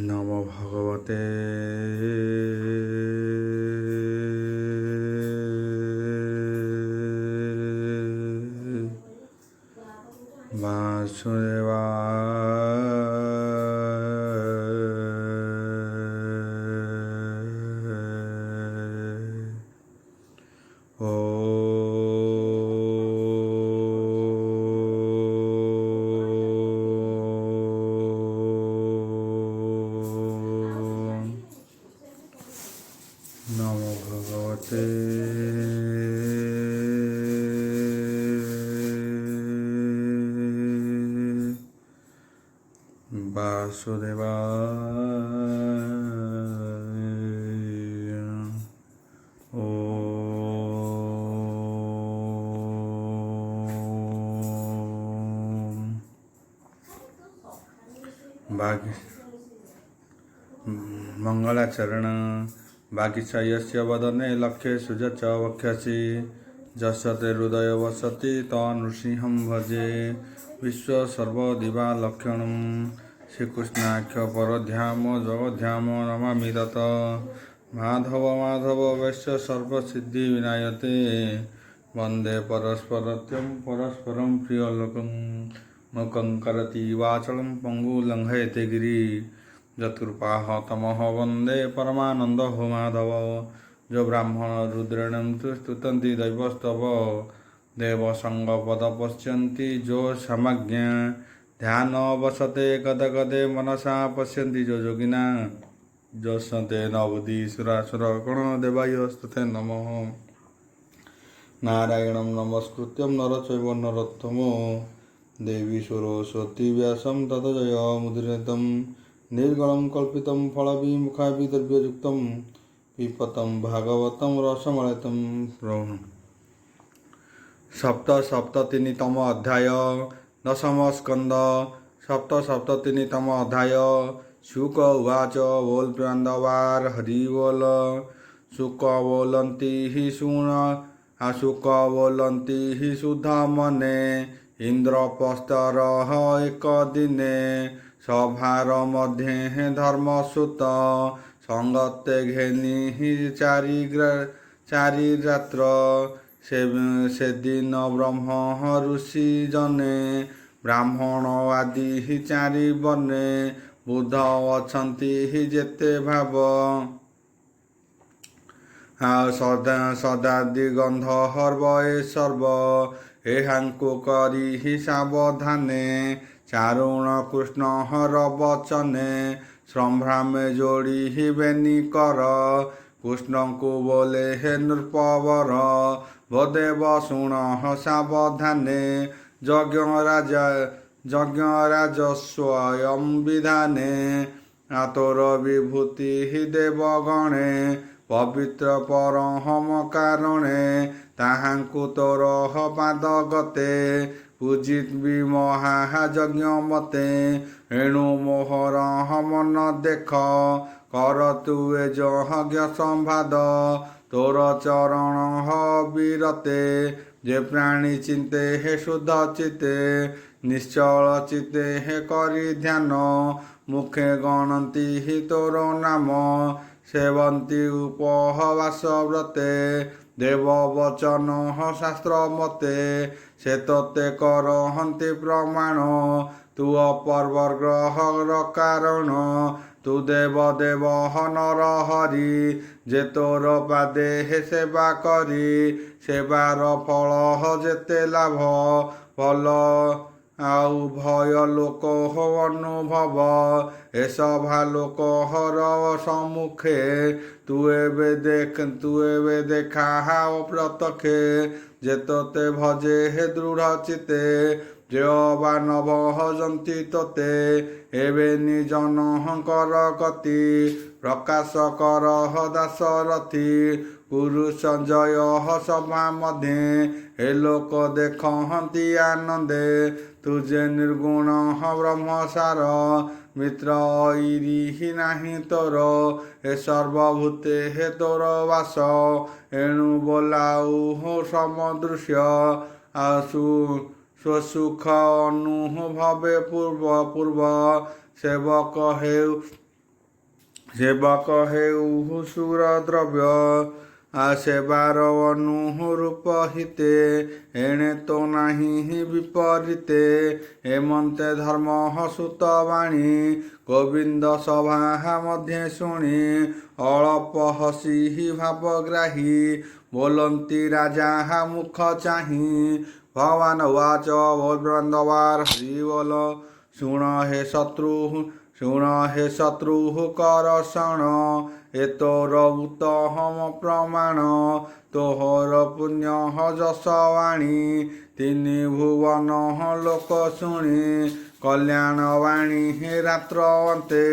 নমো ভগবতে নমো ভগবতে বাসুদেবায়। मंगलाचरण वागीशायस्य वदने लक्ष्ये सुजच वक्ष्यसि यस्य ते हृदय वसति तनृसिंहं भजे विश्वसर्वदिवालक्षणं श्रीकृष्णाख्य परध्याम जगध्याम नमामि तत् माधव माधव वैश्य सर्वसिद्धिविनायते वन्दे परस्परत्यं परस्परं प्रियलोकं मुखं करति वाचलं पङ्गुलङ्घयते गिरि यत्कृपाः तमः वन्दे परमानंद हो माधव जो ब्राह्मण रुद्रेण स्तुतन्ति दैवस्तव देवसंगपद पश्यन्ति जो समज्ञा ध्यान वसते गद गदे मनसा पश्यन्ति जो योगिना जसते नवदी सुरासुर गण देवाय स्तुते नमः नारायणं नमस्कृत्यं नरचैव नरोत्तमो देवी सरस्वती व्यासं ततो जयमुदीरयेत् निर्गुणं कल्पितं फलविमुखाभिद्रव्ययुक्तं पिबतं भागवतं रसमलयं प्रभु। सप्तसप्ततितम अध्याय दशम स्कंद सप्तसप्ततितम अध्याय शुक उवाच बोल प्रियंदवार हरि बोल शुक बोलन्ति हि शूण अशुक बोलन्ति हि शुद्ध मने इंद्रपस्तरः एक दिने सभार मध्ये धर्मसुत संगते घेनि चारि रात्र से दिन ब्रह्म ऋषि जने ब्राह्मण आदि चारि बने बुध अछन्ति जेते भाव सदादि गंध हर्व ए सर्व एहांकु करी सावधाने चारुण कृष्ण हर वचने संभ्रामे जोड़ी ही बेनी कर कृष्ण को बोले हे नृपवर वदेव शुण सावधाने यज्ञ राजस्वयं विधाने आतोर विभूति ही देवगणे पवित्र परहम कारणे ताहांकु तोर पाद गते पूजित विमहायज्ञ मते एणु मोहर मन देख कर तुए यज्ञ संवाद तोर चरण विरते जे प्राणी चिंते हे शुद्ध चिते निश्चल चिते हे करी ध्यान मुखे गणन्ति हि तोर नाम सेवन्ति उपवास व्रते देव वचन शास्त्र मते से तत्ते करहन्ति प्रमाण तु अपरग्रह कारण तु देव देव नर हरि जे तोर पादे हे सेवा करी सेवार फल जेते लाभ फल आउ भय लोक हो अनुभव ए सभा लोक हर सम्मुखे तु एबे देखा प्रतखे जे तोते भजे हे दृढ़ चिते जे अबा न भजन्ति तोते एबे निजन कर कति प्रकाश कर दासरथी पुरुष जय सभा मध्य हे लोक देखहन्ति आनंदे तुझे निर्गुण ब्रह्मसार ମିତ୍ର ଐରି ନାହିଁ ତୋର, ଏ ସର୍ବଭୂତେ ହେ ତୋର ବାସ। ଏଣୁ ବୋଲାଉ ସମଦୃଶ୍ୟ ସ୍ୱସୁଖ ଅନୁଭବେ ପୂର୍ବ ସେବକ ହେଉ ସୁରଦ୍ରବ୍ୟ ସେବାର ଅନୁରୂପ ହିତେ। ଏଣେ ତ ନାହିଁ ବିପରୀତେ ଏମନ୍ତେ ଧର୍ମ ସୁତ ବାଣୀ। ଗୋବିନ୍ଦ ସଭା ମଧ୍ୟ ଶୁଣି ଅଳପ ହସି ଭାବଗ୍ରାହୀ। ବୋଲନ୍ତି ରାଜା ମୁଖ ଚାହିଁ ଭଗବାନ ଉବାଚ ବୋଲବାନ୍ଦବାର ହରି ବୋଲ। ଶୁଣ ହେ ଶତ୍ରୁ କର ଶଣ ଏ ତୋର ଉତ୍ତମ ପ୍ରମାଣ। ତୋହର ପୁଣ୍ୟ ଯଶ ବାଣୀ ତିନି ଭୁବନ ଲୋକ ଶୁଣି। କଲ୍ୟାଣ ବାଣୀ ରାତ୍ର ଅନ୍ତେ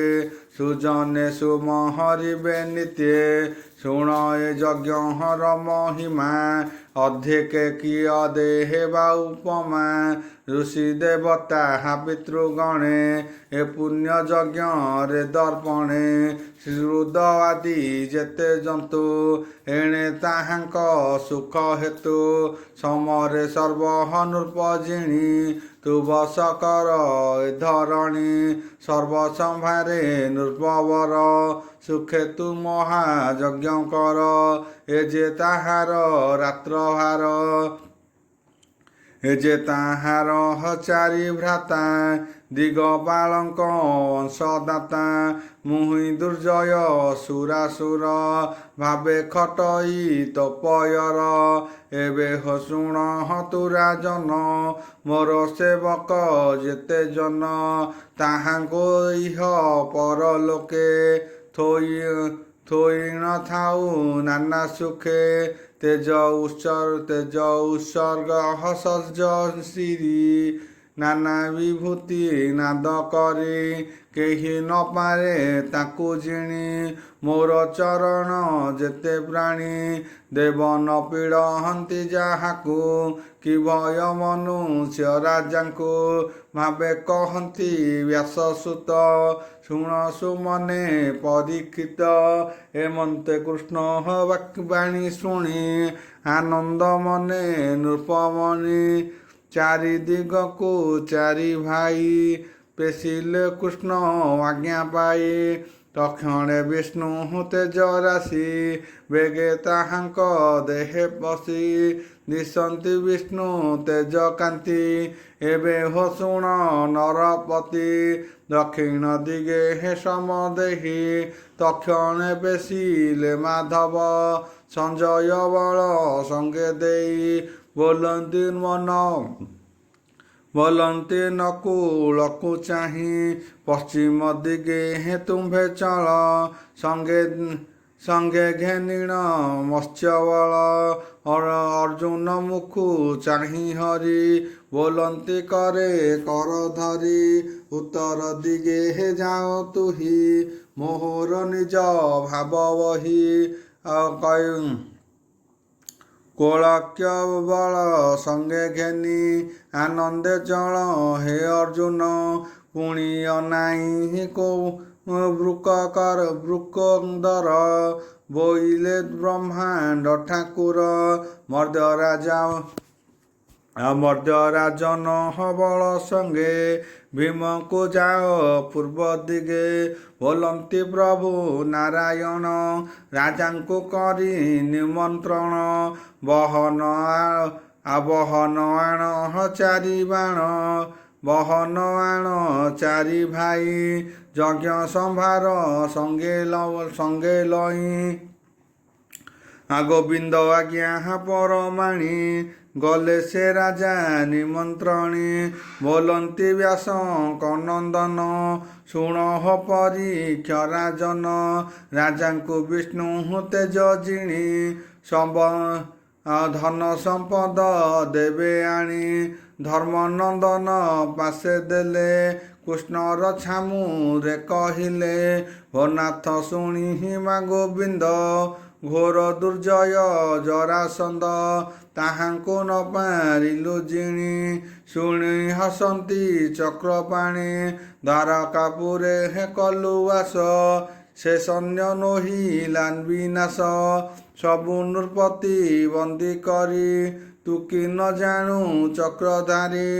ସୁଜନେ ସୁମହରିବେ ନିତ୍ୟେ। ଶୁଣ ଏ ଯଜ୍ଞର ମହିମା ଅଧିକେ କିୟ ଦେହେବା ଉପମା। ଋଷି ଦେବତା ପିତୃଗଣେ ଏ ପୁଣ୍ୟ ଯଜ୍ଞରେ ଦର୍ପଣେ। ଶ୍ରୀରୁଦ୍ର ଆଦି ଯେତେ ଜନ୍ତୁ ଏଣେ ତାହାଙ୍କ ସୁଖ ହେତୁ। ସମରେ ସର୍ବ ନୃପଜିଣୀ ତୁ ବସ କର ଏ ଧରଣୀ। ସର୍ବସମ୍ଭାରେ ନୃପବର ସୁଖେ ତୁ ମହାଯଜ୍ଞ କର। ଏ ଯେ ତାହାର ରାତ୍ରଭାର ଏ ଯେ ତାହାର ଚାରି ଭ୍ରାତା ଦିଗପାଳଙ୍କ ଅଂଶଦାତା। ମୁହିଁ ଦୁର୍ଜୟ ସୁରାସୁର ଭାବେ ଖଟଇ ତପୟର। ଏବେ ଶୁଣ ତୁ ରାଜନ ମୋର ସେବକ ଯେତେ ଜନ। ତାହାଙ୍କୁ ଇହ ପରଲୋକେ ଥୋଇ ନ ଥାଉ ନାନା ସୁଖେ। ତେଜ ଉତ୍ସର୍ଗ ସଜ ଶିରି ନାନା ବିଭୂତି ନାଦ କରି। କେହି ନ ପାରେ ତାକୁ ଜିଣି ମୋର ଚରଣ ଯେତେ ପ୍ରାଣୀ। ଦେବ ନ ପୀଡ଼ନ୍ତି ଯାହାକୁ କି ଭୟ ମନୁଷ୍ୟ ରାଜାଙ୍କୁ। ଭାବେ କହନ୍ତି ବ୍ୟାସସୁତ ଶୁଣ ସୁମନେ ପରୀକ୍ଷିତ। ଏମନ୍ତେ କୃଷ୍ଣ ବାଣୀ ଶୁଣି ଆନନ୍ଦ ମନେ ନୃପମଣି। ଚାରି ଦିଗକୁ ଚାରି ଭାଇ ପେଶିଲେ କୃଷ୍ଣ ଆଜ୍ଞା ପାଇ। ତକ୍ଷଣେ ବିଷ୍ଣୁ ତେଜ ରାଶି ବେଗେ ତାହାଙ୍କ ଦେହେ ପଶି। ଦିଶନ୍ତି ବିଷ୍ଣୁ ତେଜ କାନ୍ତି ଏବେ ଶୁଣ ନରପତି। ଦକ୍ଷିଣ ଦିଗେ ସମଦେହି ତକ୍ଷଣେ ପେଶିଲେ ମାଧବ। ସଞ୍ଜୟ ବଳ ସଙ୍ଗେ ଦେଇ ବୋଲନ୍ତି ନକୁଳକୁ ଚାହିଁ। ପଶ୍ଚିମ ଦିଗେ ତୁମ୍ଭେ ଚଳ ସଙ୍ଗେ ଘେନିଣ ମତ୍ସ୍ୟବଳ। ଅର୍ଜୁନ ମୁଖୁ ଚାହିଁ ହରି ବୋଲନ୍ତି କରେ କର ଧରି। ଉତ୍ତର ଦିଗେ ଯାଅ ତୁହି ମୋହର ନିଜ ଭାବ ବହି। କୋଳକ୍ୟ ବଳ ସଙ୍ଗେ ଘେନି ଆନନ୍ଦେ ଚଳ ହେ ଅର୍ଜୁନ। ପୁଣି ଅନାଇ ବୃକୋଦର ବୋଇଲେ ବ୍ରହ୍ମାଣ୍ଡ ଠାକୁର। ମର୍ଦ୍ୟରାଜନ ବଳ ସଙ୍ଗେ ଭୀମକୁ ଯାଅ ପୂର୍ବ ଦିଗେ। ବୋଲନ୍ତି ପ୍ରଭୁ ନାରାୟଣ ରାଜାଙ୍କୁ କରି ନିମନ୍ତ୍ରଣ। ବହନ ଆଣ ଚାରି ବାଣ ବହନ ଆଣ ଚାରି ଭାଇ। ଯଜ୍ଞ ସମ୍ଭାର ସଙ୍ଗେ ଲଇଁ। ଗୋବିନ୍ଦ ଆଜ୍ଞା ପରମାଣି ଗଲେ ସେ ରାଜା ନିମନ୍ତ୍ରଣୀ। ବୋଲନ୍ତି ବ୍ୟାସଙ୍କ ନନ୍ଦନ ଶୁଣ ପରୀକ୍ଷ ରାଜନ। ରାଜାଙ୍କୁ ବିଷ୍ଣୁ ତେଜ ଜିଣି ଧନ ସମ୍ପଦ ଦେବେ ଆଣି। ଧର୍ମନନ୍ଦନ ପାଶେ ଦେଲେ କୃଷ୍ଣର ଛାମୁରେ କହିଲେ। ଓ ନାଥ ଶୁଣି ମା ଗୋବିନ୍ଦ ଘୋର ଦୁର୍ଜୟ ଜରାସନ୍ଦ। ତାହାଙ୍କୁ ନ ପାରିଲୁ ଜିଣି। ଶୁଣି ହସନ୍ତି ଚକ୍ରପାଣି ଦ୍ୱାରକାପୁରେ ହେ କଲୁ ବାସ। ସେ ସୈନ୍ୟ ନୋହିଲା ବିନାଶ ସବୁ ନୃପତି ବନ୍ଦୀ କରି। ତୁ କି ନ ଜାଣୁ ଚକ୍ରଧାରୀ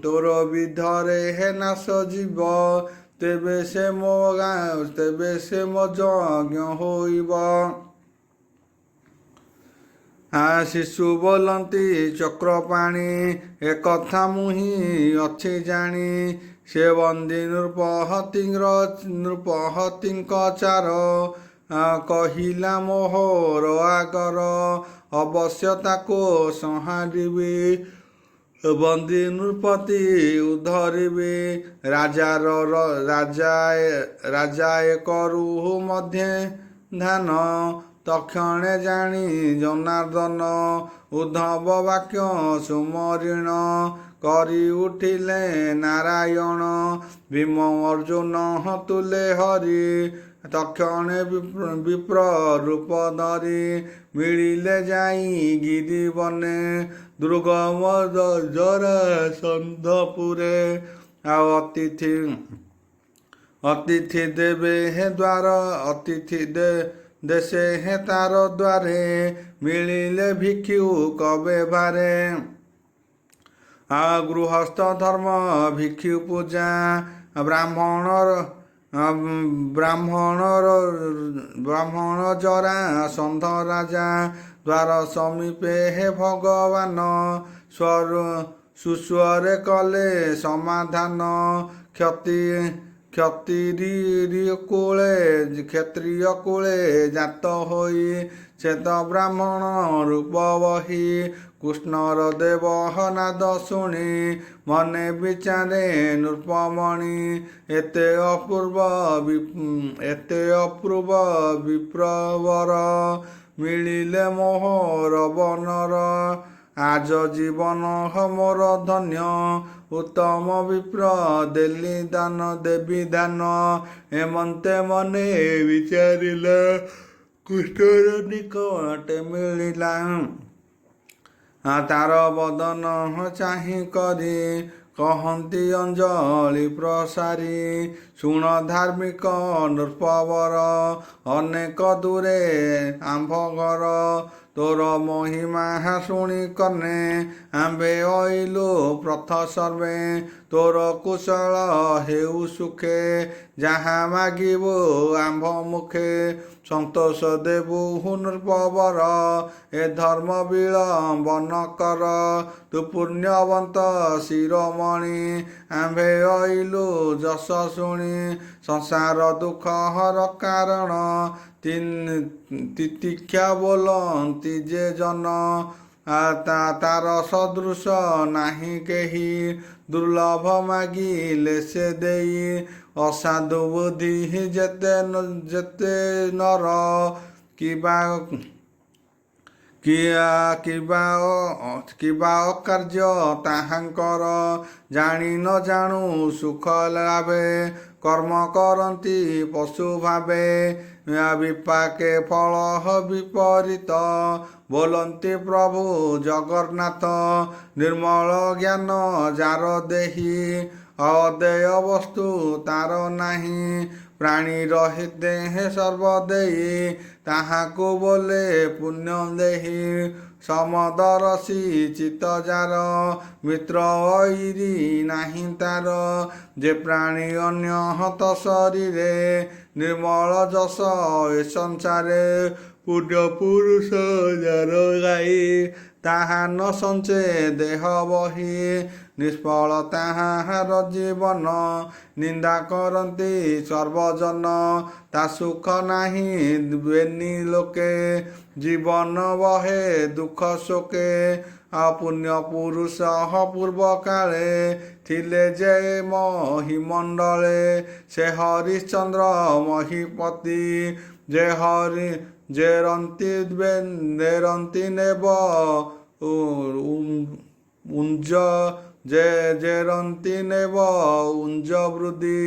ତୋର ବିଧରେ ହେ ନାଶ ଯିବ। ତେବେ ସେ ମୋ ଯଜ୍ଞ ହୋଇବ। ଶିଶୁ ବୋଲନ୍ତି ଚକ୍ରପାଣି ଏକଥା ମୁଁ ହିଁ ଅଛି ଜାଣି। ସେ ବନ୍ଦୀ ନୃପହତିଙ୍କ ଚାର କହିଲା ମୋହର ଆଗର। ଅବଶ୍ୟ ତାକୁ ସଂହାରିବି ବନ୍ଦୀ ନୃପତି ଉଦ୍ଧରିବି। ରାଜାଏ କରୁ ମଧ୍ୟେ ଧ୍ୟାନ ତକ୍ଷଣେ ଜାଣି ଜନାର୍ଦ୍ଦନ। ଉଦ୍ଧବ ବାକ୍ୟ ସୁମରିଣ କରି ଉଠିଲେ ନାରାୟଣ। ଭୀମ ଅର୍ଜୁନ ତୁଲେ ହରି ତକ୍ଷଣେ ବିପ୍ର ରୂପ ଧରି। ମିଳିଲେ ଯାଇ ଗିରିବନେ ଦୁର୍ଗମ ଜରାସନ୍ଧପୁରେ। ଆଉ ଅତିଥି ଦେବେ ହେ ଦେଶେ ହେ ତାର ଦ୍ୱାରେ। ମିଳିଲେ ଭିକ୍ଷୁକ ବେଭାରେ ଗୃହସ୍ଥ ଧର୍ମ ଭିକ୍ଷୁ ପୂଜା। ବ୍ରାହ୍ମଣ ଜରାସନ୍ଧ ରାଜା। ଦ୍ୱାର ସମୀପେ ହେ ଭଗବାନ ସୁସ୍ୱରେ କଲେ ସମାଧାନ। କ୍ଷତ୍ରିୟ କୂଳେ ଜାତ ହୋଇ ଶ୍ଵେତ ବ୍ରାହ୍ମଣ ରୂପ ବହି। କୃଷ୍ଣର ଦେବ ନାଦ ଶୁଣି ମନେ ବିଚାରେ ନୃପମଣି। ଏତେ ଅପୂର୍ବ ବିପ୍ରବର ମିଳିଲେ ମୋହର ବନର। ଆଜ ଜୀବନ ମୋର ଧନ୍ୟ ଉତ୍ତମ ବିପ୍ର ଦେବି ଦାନ। ଏମନ୍ତେ ମନେ ବିଚାରିଲା କୃଷ୍ଣର ନିକଟେ ମିଳିଲା। ତାର ବଦନ ଚାହିଁ କରି କହନ୍ତି ଅଞ୍ଜଳି ପ୍ରସାରି। ଶୁଣ ଧାର୍ମିକ ନୃପବର ଅନେକ ଦୂରେ ଆମ୍ଭ ଘର। ତୋର ମହିମା ଶୁଣି କର୍ଣ୍ଣେ ଆମ୍ଭେ ଅଇଲୁ ପ୍ରଥ ସର୍ବେ। ତୋର କୁଶଳ ହେଉ ସୁଖେ ଯାହା ମାଗିବୁ ଆମ୍ଭ ମୁଖେ। ସନ୍ତୋଷ ଦେବୁ ନୃପବର ଏ ଧର୍ମ ବିଳମ୍ବନ କର। ତୁ ପୁଣ୍ୟବନ୍ତ ଶିରୋମଣି ଆମ୍ଭେ ଅଇଲୁ ଯଶ ଶୁଣି। ସଂସାର ଦୁଃଖ ହର କାରଣ ତିତିକ୍ଷା ବୋଲନ୍ତି ଯେ ଜନ। ତାର ସଦୃଶ ନାହିଁ କେହି ଦୁର୍ଲଭ ମାଗିଲେ ସେ ଦେଇ। ଅସାଧୁ ବୁଦ୍ଧି ଯେତେ ନର କିବା ଅକାର୍ଯ୍ୟ ତାହାଙ୍କର। ଜାଣି ନ ଜାଣୁ ସୁଖ ଲାଭେ କର୍ମ କରନ୍ତି ପଶୁ ଭାବେ। ବିପାକେ ଫଳ ବିପରୀତ ବୋଲନ୍ତି ପ୍ରଭୁ ଜଗନ୍ନାଥ। ନିର୍ମଳ ଜ୍ଞାନ ଯାର ଦେହି ଅଦେୟ ବସ୍ତୁ ତାର ନାହିଁ। ପ୍ରାଣୀ ରହିତେ ସର୍ବଦେଇ ତାହାକୁ ବୋଲେ ପୁଣ୍ୟ ଦେହି। ସମଦରସି ଚିତ ଯାର ମିତ୍ର ଐରୀ ନାହିଁ ତାର। ଯେ ପ୍ରାଣୀ ଅନ୍ୟ ହତ ଶରୀରେ ନିର୍ମଳ ଯଶ ଏ ସଂସାରେ। ପୁଣ୍ୟ ପୁରୁଷ ଯାର ଗାଇ ତାହା ନ ସଞ୍ଚେ ଦେହ ବହି। ନିଷ୍ଫଳ ତାହାର ଜୀବନ ନିନ୍ଦା କରନ୍ତି ସର୍ବଜନ। ତା ସୁଖ ନାହିଁ ବେନି ଲୋକେ ଜୀବନ ବହେ ଦୁଃଖ ଶୋକେ। ଅପୁଣ୍ୟ ପୁରୁଷ ପୂର୍ବ କାଳେ ଥିଲେ ଯେ ମହିମଣ୍ଡଳେ। ସେ ହରିଶ୍ଚନ୍ଦ୍ର ମହୀପତି ଯେ ରନ୍ତି ନେବ ଉଞ୍ଜ ବୃଦ୍ଧି।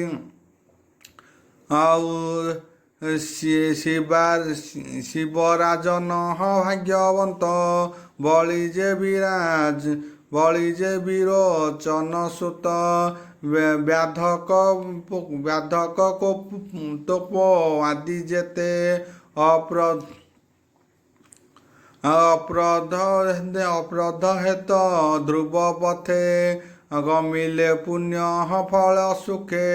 ଆଉ শিবরাজন ভাগ্যবন্ত বলি যে বিরোচন সুত ব্যাধক তোপ আদি যেতে অপ্রধ হেত ধ্রুব পথে গমিলে পুণ্য ফল সুখে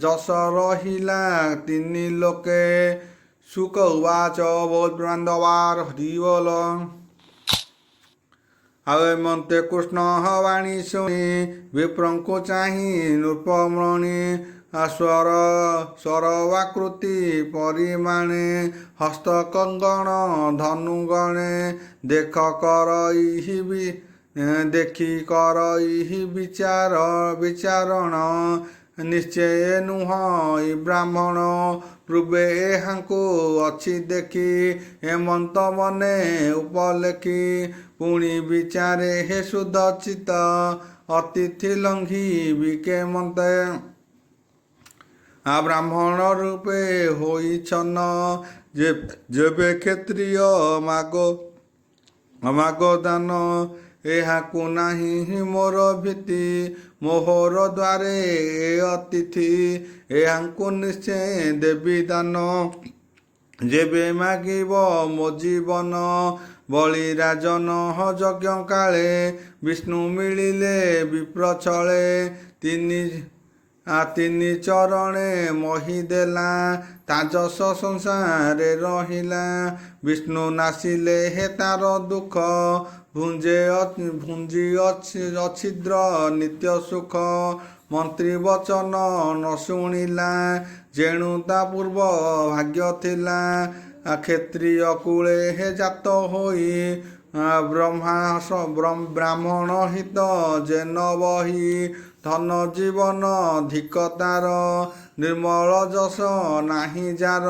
যশ রহিলা তিনি লোকে সুখ উবাচ ବୋଲ ବ୍ରହ୍ମାଣ୍ଡବାର ହରି ବୋଲ। ଆଉ ଏମନ୍ତେ କୃଷ୍ଣ ବାଣୀ ଶୁଣି ବିପ୍ରଙ୍କୁ ଚାହିଁ ନୃପମଣି ସ୍ୱରବାକୃତି ପରିମାଣେ ହସ୍ତ କଙ୍ଗଣ ଧନୁଗଣେ ଦେଖି କରଇ ବିଚାରଣ ନିଶ୍ଚୟ ନୁହଁ ବ୍ରାହ୍ମଣ ପୂର୍ବେ ଏହାଙ୍କୁ ଅଛି ଦେଖି ହେମନ୍ତ ମନେ ଉପଲେଖି ପୁଣି ବିଚାରେ ହେ ସୁଦଚିତ ଅତିଥି ଲଙ୍ଘି ବିକେମନ୍ତେ ବ୍ରାହ୍ମଣ ରୂପେ ହୋଇଛନ ଯେବେ କ୍ଷତ୍ରିୟ ମାଗ ଦାନ ଏହାକୁ ନାହିଁ ମୋର ଭୀତି ମୋହର ଦ୍ୱାରେ ଏ ଅତିଥି ଏହାଙ୍କୁ ନିଶ୍ଚୟ ଦେବି ଦାନ ଯେବେ ମାଗିବ ମୋ ଜୀବନ ବଳି ରାଜନ ଯଜ୍ଞ କାଳେ ବିଷ୍ଣୁ ମିଳିଲେ ବିପ୍ରଚଳେ ତିନି ଚରଣେ ମହି ଦେଲା ତାଜସ ସଂସାରେ ରହିଲା ବିଷ୍ଣୁ ନାସିଲେ ହେ ତାର ଦୁଃଖ ଭୁଞ୍ଜି ଅଛିଦ୍ର ନିତ୍ୟ ସୁଖ ମନ୍ତ୍ରୀ ବଚନ ନ ଶୁଣିଲା ଯେଣୁ ତା ପୂର୍ବ ଭାଗ୍ୟ ଥିଲା କ୍ଷତ୍ରିୟ କୂଳେ ହେ ଜାତ ହୋଇ ବ୍ରାହ୍ମଣ ହିତ ଯେନ ବହି ଧନ ଜୀବନ ଧିକ ତାର ନିର୍ମଳ ଯଶ ନାହିଁ ଯାର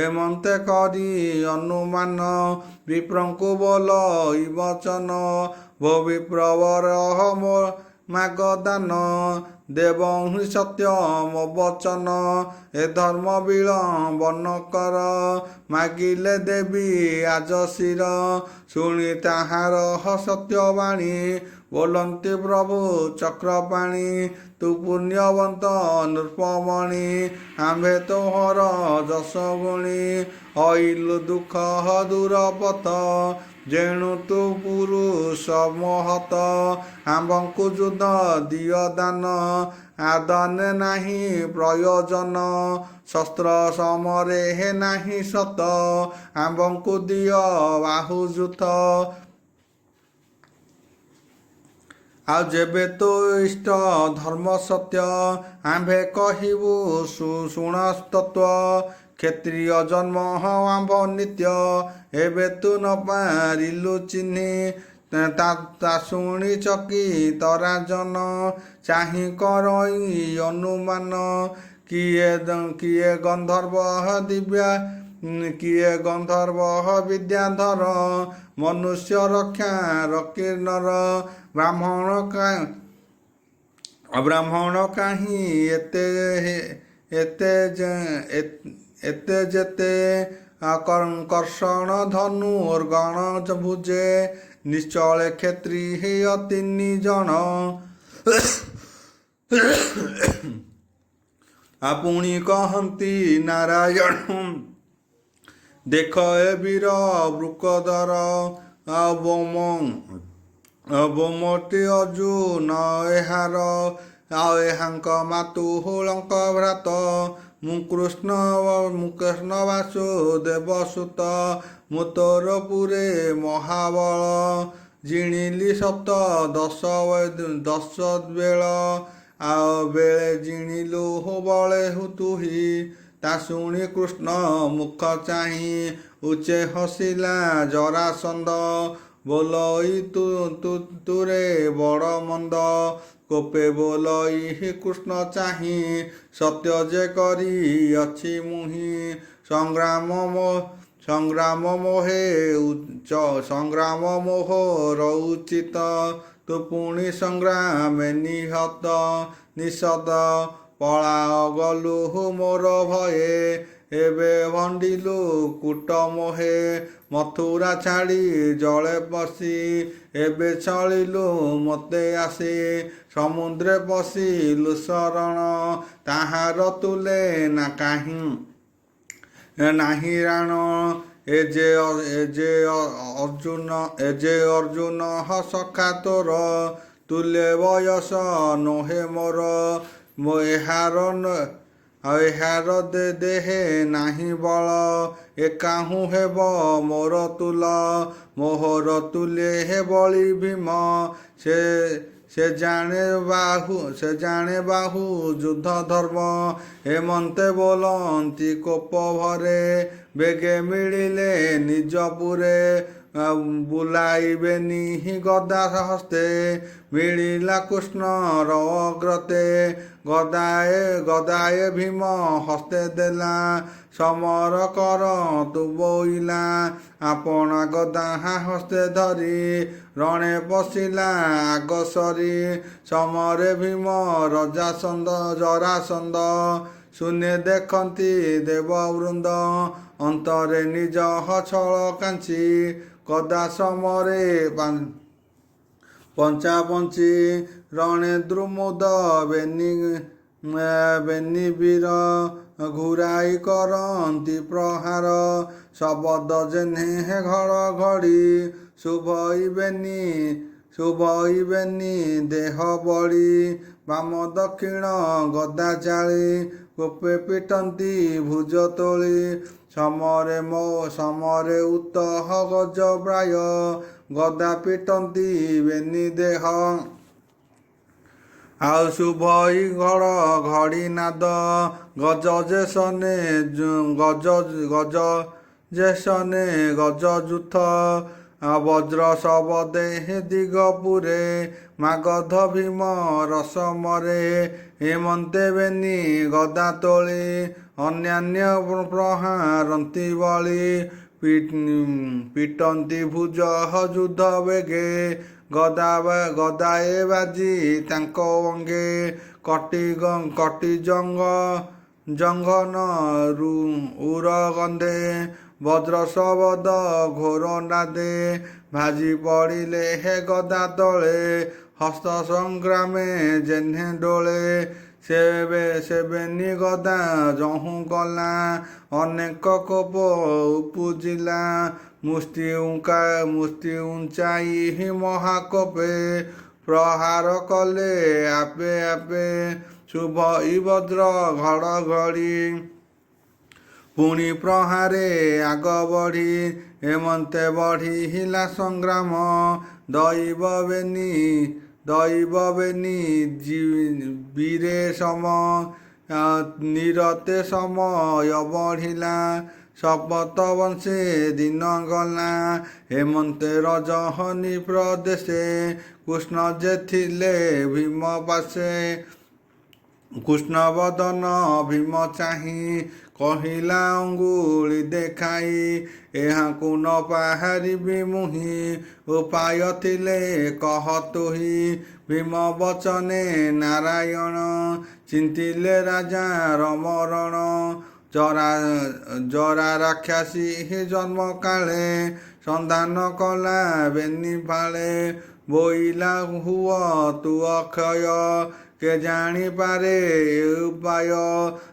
ଏମନ୍ତେ କରି ଅନୁମାନ ବିପ୍ରଙ୍କୁ ବୋଲ ବଚନ ଭୋ ବିପ୍ରବର ମାଗ ଦାନ ଦେବ ହିଁ ସତ୍ୟ ମୋ ବଚନ ଏ ଧର୍ମ ବିଳମ୍ବନ କର ମାଗିଲେ ଦେବି ଆଜ ଶିର ଶୁଣି ତାହାର ସତ୍ୟବାଣୀ ବୋଲନ୍ତି ପ୍ରଭୁ ଚକ୍ରପାଣି ତୁ ପୁଣ୍ୟବନ୍ତ ନୃପମଣି ଆମ୍ଭେ ତୋହର ଯଶ ଗୁଣି ଅଇଲୁ ଦୁଃଖ ଦୂର ପଥ ଯେଣୁ ତୁ ପୁରୁଷ ମହତ ଆମ୍ଭଙ୍କୁ ଯୁଦ୍ଧ ଦିଅ ଦାନ ଆଦାନେ ନାହିଁ ପ୍ରୟୋଜନ ଶସ୍ତ୍ର ସମରେ ହେ ନାହିଁ ସତ ଆମ୍ଭଙ୍କୁ ଦିଅ ବାହୁଯୁଥ ଆଉ ଯେବେ ତୋ ଇଷ୍ଟ ଧର୍ମ ସତ୍ୟ ଆମ୍ଭେ କହିବୁ ଶୁଣ ତତ୍ତ୍ୱ କ୍ଷତ୍ରିୟ ଜନ୍ମ ଆମ୍ଭ ନିତ୍ୟ ଏବେ ତୁ ନ ପାରିଲୁ ଚିହ୍ନି ତା ଶୁଣି ଚକି ତରାଜନ ଚାହିଁ କରଇ ଅନୁମାନ କିଏ ଗନ୍ଧର୍ବ ବିଦ୍ୟାଧର ମନୁଷ୍ୟ ରକ୍ଷା ରକିର୍ଣ୍ଣର ବ୍ରାହ୍ମଣ କାହିଁ ଏତେ ଯେତେ କର୍ଷଣ ଧନୁର୍ଗଣ ଭୁଜେ ନିଶ୍ଚଳେ କ୍ଷତ୍ରି ହେୟ ତିନି ଜଣ ପୁଣି କହନ୍ତି ନାରାୟଣ ଦେଖ ଏ ବୀର ବୃକଦର ବୋମଟି ଅର୍ଜୁନ ଏହାର ଆଉ ଏହାଙ୍କ ମାତୁ ହୋଳଙ୍କ ଭ୍ରାତ ମୁଁ କୃଷ୍ଣ ବାସୁଦେବ ସୁତ ମୁଁ ତୋର ପୁରେ ମହାବଳ ଜିଣିଲି ସପ୍ତ ଦଶ ବେଳ ଆଉ ବେଳେ ଜିଣିଲୁ ବଳେ ତୁହି ତା ଶୁଣି କୃଷ୍ଣ ମୁଖ ଚାହିଁ ଉଚ୍ଚେ ହସିଲା ଜରାସନ୍ଧ ବୋଲଇ ତୁରେ ବଡ଼ ମନ୍ଦ କୋପେ ବୋଲଇ କୃଷ୍ଣ ଚାହିଁ ସତ୍ୟ ଯେ କରି ଅଛି ମୁହିଁ ସଂଗ୍ରାମ ମୋହର ଉଚିତ ତୁ ପୁଣି ସଂଗ୍ରାମେ ନିଷଦ ପଳାଅ ଗଲୁ ମୋର ଭୟେ ଏବେ ଭଣ୍ଡିଲୁ କୁଟ ମୋହେ ମଥୁରା ଛାଡ଼ି ଜଳେ ପଶି ଏବେ ଚଳିଲୁ ମୋତେ ଆସି ସମୁଦ୍ରେ ପଶିଲୁ ଶରଣ ତାହାର ତୁଲେ ନା କାହିଁ ନାହିଁ ରାଣ ଏ ଯେ ଅର୍ଜୁନ ସଖା ତୋର ତୁଲେ ବୟସ ନୋହେ ମୋର ଏହାର ଦେହେ ନାହିଁ ବଳ ଏକାହୁ ହେବ ମୋର ତୁଲ ମୋହର ତୁଲେ ହେ ବଳି ଭୀମ ସେ ଜାଣେ ବାହୁ ଯୁଦ୍ଧ ଧର୍ମ ହେମନ୍ତେ ବୋଲନ୍ତି କୋପ ଭରେ ବେଗେ ମିଳିଲେ ନିଜ ପୁରେ ବୁଲାଇବେନି ଗଦା ହସ୍ତେ ମିଳିଲା କୃଷ୍ଣର ଅଗ୍ରତେ ଗଦାଏ ଭୀମ ହସ୍ତେ ଦେଲା ସମର କରନ୍ତୁ ବୋଇଲା ଆପଣା ଗଦା ହସ୍ତେ ଧରି ରଣେ ପଶିଲା ଆଗ ସରି ସମରେ ଭୀମ ଜରାସନ୍ଦ ଶୂନ୍ୟ ଦେଖନ୍ତି ଦେବବୃନ୍ଦ ଅନ୍ତରେ ନିଜ ଛଳ କାଞ୍ଚି ଗଦା ସମରେ ପଞ୍ଚାପଞ୍ଚି ରଣେ ଦ୍ରୁମୁଦ ବେନି ବୀର ଘୁରାଇ କରନ୍ତି ପ୍ରହାର ଶବଦ ଜେହ୍ନେ ଘଡ଼ି ଶୁଭଇବେନି ଦେହ ବଳି ବାମ ଦକ୍ଷିଣ ଗଦା ଚାଳି କୋପେ ପିଟନ୍ତି ଭୁଜ ତୋଳି ସମରେ ଉତ୍ତହ ଗଜ ପ୍ରାୟ ଗଦା ପିଟନ୍ତି ବେନି ଦେହ ଆଉ ଶୁଭଇ ଘଡ଼ି ନାଦ ଗଜ ଜେସନେ ଗଜ ଯୁଥ ବଜ୍ର ଶବଦେ ଦିଗପୁରେ ମାଗଧ ଭୀମ ରସମରେ ହେମନ୍ତେ ବେନି ଗଦା ତୋଳି ଅନ୍ୟାନ୍ୟ ପ୍ରହାରନ୍ତି ବଳି ପିଟନ୍ତି ଭୁଜ ଯୁଦ୍ଧ ବେଗେ ଗଦାଏ ବାଜି ତାଙ୍କ ଅଙ୍ଗେ କଟି ଜଙ୍ଘନ ଉରଗନ୍ଧେ ବଜ୍ର ଶବଦ ଘୋର ନାଦେ ଭାଜି ପଡ଼ିଲେ ହେ ଗଦା ତଳେ ହସ୍ତ ସଂଗ୍ରାମେ ଜେହ୍ନେ ଡୋଳେ ସେବେନି ଗଦା ଯହୁଁ ଗଲା ଅନେକ କୋପ ଉପୁଜିଲା ମୁଷ୍ଟି ଉଞ୍ଚାଇ ମହାକୋପେ ପ୍ରହାର କଲେ ଆପେ ଶୁଭଇ ବଜ୍ର ଘଡ଼ି ପୁଣି ପ୍ରହାରେ ଆଗ ବଢ଼ି ହେମନ୍ତେ ବଢ଼ିଲା ସଂଗ୍ରାମ ଦଇବ ବେନି ବୀରେ ନିରତେ ସମୟ ବଢ଼ିଲା ଶପଥ ବଂଶେ ଦିନ ଗଲା ହେମନ୍ତେ ରଜହନି ପ୍ରଦେଶେ କୃଷ୍ଣ ଯେ ଥିଲେ ଭୀମ ପାଶେ କୃଷ୍ଣ ବଦନ ଭୀମ ଚାହିଁ କହିଲା ଅଙ୍ଗୁଳି ଦେଖାଇ ଏହାକୁ ନ ପାହାରିବି ମୁହିଁ ଉପାୟ ଥିଲେ କହ ତୁହି ଭୀମ ବଚନେ ନାରାୟଣ ଚିନ୍ତିଲେ ରାଜାର ମରଣ ଜରା ରାକ୍ଷାସୀ ଜନ୍ମ କାଳେ ସନ୍ଧାନ କଲା ବେନି ଫାଳେ ବୋଇଲା ହୁଅ ତୁ ଅକ୍ଷୟ କେ ଜାଣିପାରେ ଉପାୟ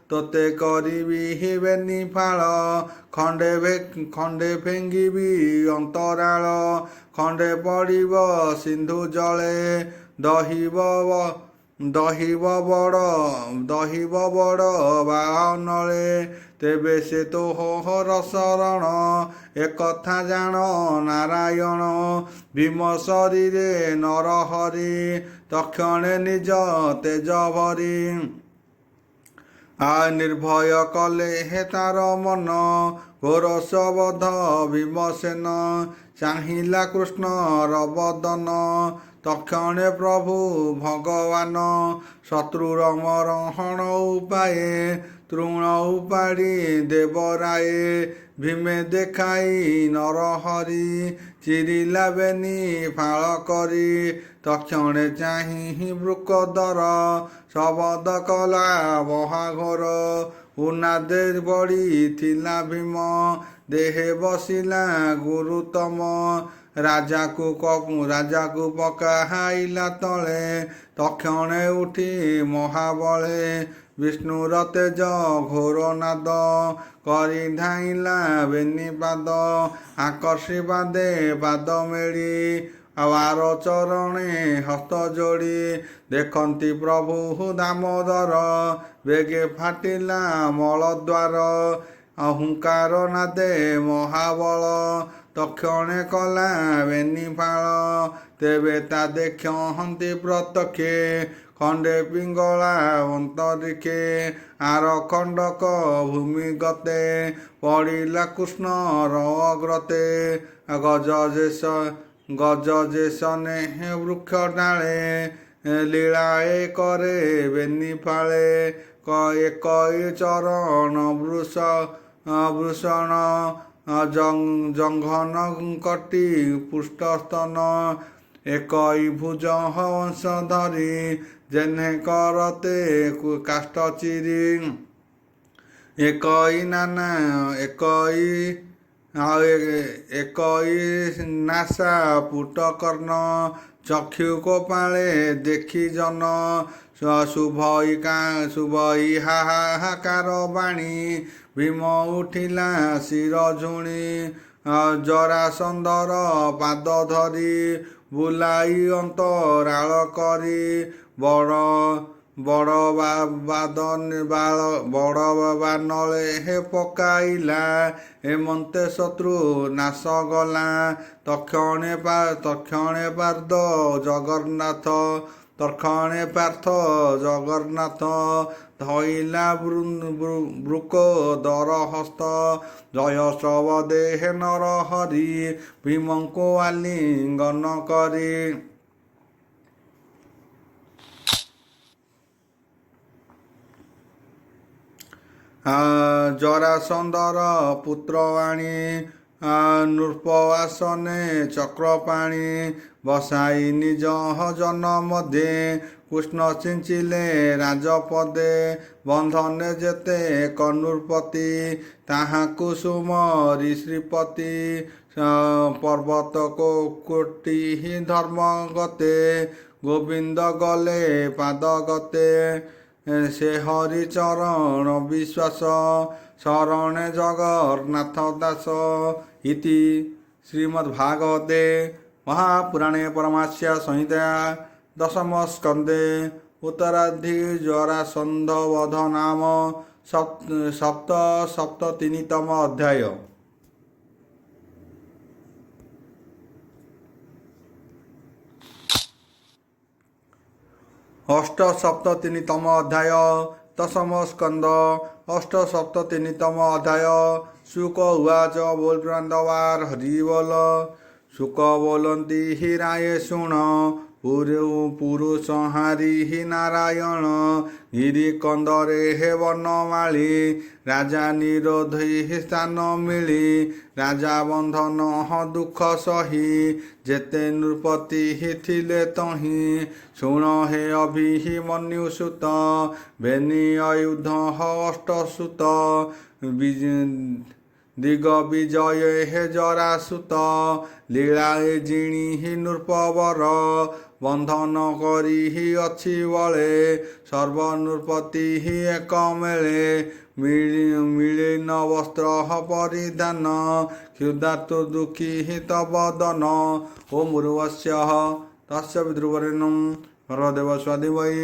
ତୋତେ କରିବି ବେନି ଫାଳ ଖଣ୍ଡେ ଫେଙ୍ଗିବି ଅନ୍ତରାଳ ଖଣ୍ଡେ ପଡ଼ିବ ସିନ୍ଧୁ ଜଳେ ଦହିବ ବଡ଼ ବାହନଳେ ତେବେ ସେ ତୋହର ଶରଣ ଏକଥା ଜାଣ ନାରାୟଣ ଭୀମ ଶରୀରେ ନରହରି ତକ୍ଷଣେ ନିଜ ତେଜ ଭରି ନିର୍ଭୟ କଲେ ହେ ତାର ମନ ଘୋର ଶବଦ ଭୀମସେନ ଚାହିଁଲା କୃଷ୍ଣର ବଦନ ତକ୍ଷଣେ ପ୍ରଭୁ ଭଗବାନ ଶତ୍ରୁର ମରହଣ ଉପାଏ ତୃଣ ଉପାଡ଼ି ଦେବରାଏ ଭୀମେ ଦେଖାଇ ନରହରି ଚିରିଲା ବେନି ଫାଳ କରି ତକ୍ଷଣେ ଚାହିଁ ବୃକଦର ଶବଦ କଲା ମହାଘୋର ଉନାଦେ ବଢ଼ିଥିଲା ଭୀମ ଦେହେ ବସିଲା ଗୁରୁତମ ରାଜାକୁ ପକାଇଲା ତଳେ ତକ୍ଷଣେ ଉଠି ମହାବଳେ ବିଷ୍ଣୁର ତେଜ ଘୋର ନାଦ କରି ଧାଇଁଲା ବେନିପାଦ ଆକର୍ଷିବାଦେ ପାଦ ମେଳି ଆର ଚରଣେ ହସ୍ତ ଯୋଡ଼ି ଦେଖନ୍ତି ପ୍ରଭୁ ଦାମୋଦର ବେଗେ ଫାଟିଲା ମଳଦ୍ୱାର ଅହଙ୍କାର ନାଦେ ମହାବଳ ତକ୍ଷଣେ କଲା ବେନିପାଳ ତେବେ ତା ଦେଖନ୍ତି ପ୍ରତ୍ୟକ୍ଷେ ଖଣ୍ଡେ ପିଙ୍ଗଳା ଅନ୍ତରିକ୍ଷେ ଆର ଖଣ୍ଡକ ଭୂମି ଗତେ ପଡ଼ିଲା କୃଷ୍ଣର ଅଗ୍ରତେ ଗଜ ଯେସନେ ବୃକ୍ଷ ଡାଳେ ଲୀଳାଏ କରେ ବେନିପାଳେ ଏକଇ ଚରଣ ବୃଷଣ ଜଙ୍ଘନ କଟି ପୃଷ୍ଠସ୍ତନ ଏକଇ ଭୁଜ ହଂସ ଧରି ଯେହ୍ନେ କରତେ କାଷ୍ଠ ଚିରି ଏକଇ ନାସା ପୁଟ କର୍ଣ୍ଣ ଚକ୍ଷୁ କୋପାଳେ ଦେଖି ଜନ ଶୁଭଇ ହାହାକାର ବାଣୀ ଭୀମ ଉଠିଲା ଶିର ଝୁଣି ଜରାସନ୍ଧର ପାଦ ଧରି ବୁଲାଇ ଅନ୍ତରାଳ କରି ବଡ଼ ବାନଳେ ହେ ପକାଇଲା ଏମନ୍ତେ ଶତ୍ରୁ ନାଶ ଗଲା ତକ୍ଷଣେ ପାର୍ଥ ଜଗନ୍ନାଥ ଧଇଲା ବୃକ ଦର ହସ୍ତ ଜୟ ଶବ ଦେହେ ନର ହରି ଭୀମଙ୍କୁ ଆଲିଙ୍ଗନ କରି ଜରାସନ୍ଧର ପୁତ୍ର ଆଣି ନୃପ ଆସନେ ଚକ୍ରପାଣି ବସାଇ ନିଜ ଜନ ମଧ୍ୟେ କୃଷ୍ଣ ଚିଞ୍ଚିଲେ ରାଜପଦେ ବନ୍ଧନେ ଯେତେ କନୃପତି ତାହାକୁ ସୁମରି ଶ୍ରୀପତି ପର୍ବତ କୋଟି ଧର୍ମ ଗତେ ଗୋବିନ୍ଦ ଗଲେ ପାଦ ଗତେ ସେ ହରି ଚରଣ ବିଶ୍ୱାସ ଶରଣେ ଜଗନ୍ନାଥ ଦାସ ଇତି ଶ୍ରୀମଦ୍ଭାଗବତେ ମହାପୁରାଣେ ପରମାସ୍ୟା ସଂହିତା ଦଶମ ସ୍କନ୍ଧେ ଉତ୍ତରାଧି ଜରାସନ୍ଧ ବଧ ନାମ ସପ୍ତତିନିତମ ଅଧ୍ୟାୟ। ଅଷ୍ଟସପ୍ତତିନିତମ ଅଧ୍ୟାୟ ଦଶମ ସ୍କନ୍ଧ ଅଷ୍ଟସପ୍ତତିନିତମ ଅଧ୍ୟାୟ। ଶୁକ ଉବାଚ ବୋଲ ପ୍ରାନ୍ଦବାର ହରି ବୋଲ ଶୁକ ବୋଲନ୍ତି ହୀରାଏ ଶୁଣ ପୁରୁଷ ହାରି ହି ନାରାୟଣ ଗିରି କନ୍ଦରେ ହେ ବନମାଳି ରାଜା ନିରୋଧି ସ୍ଥାନ ମିଳି ରାଜା ବନ୍ଧନ ଦୁଃଖ ସହି ଯେତେ ନୃପତି ଥିଲେ ତହିଁ ଶୁଣ ହେ ଅଭିମନ୍ୟୁ ସୁତ ବେନି ଅୟୁଧ ଅଷ୍ଟସୁତ ଦିଗ ବିଜୟ ହେ ଜରାସୁତ ଲୀଳାଏ ଜିଣି ନୃପବର ବନ୍ଧନ କରି ଅଛି ବଳେ ସର୍ବନୃପତି ଏକ ମେଳେ ମିଳିନ ବସ୍ତ୍ର ପରିଧାନ କ୍ଷୁଧାର୍ତ ଦୁଃଖୀ ତବଦନ ଓ ମୁରୁବସ୍ୟ ତସ୍ୟ ପିତୃବରେଣ୍ୟଂ ଭର୍ଗଦେବ ସ୍ୱାଧିମୟୀ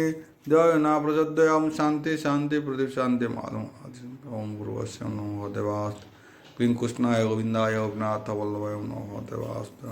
ଦେୟ ନା ପ୍ରଚୋଦୟାମ୍ ଶାନ୍ତି ଶାନ୍ତି ପୃଥିବୀ ଶାନ୍ତି ଓಂ ଗୁରୁବସ୍ୟ ନମୋ ଦେବାସ୍ତୁ। कृष्णाय गोविंदाय गोपीनाथ वल्लभाय नमो देवास्ते।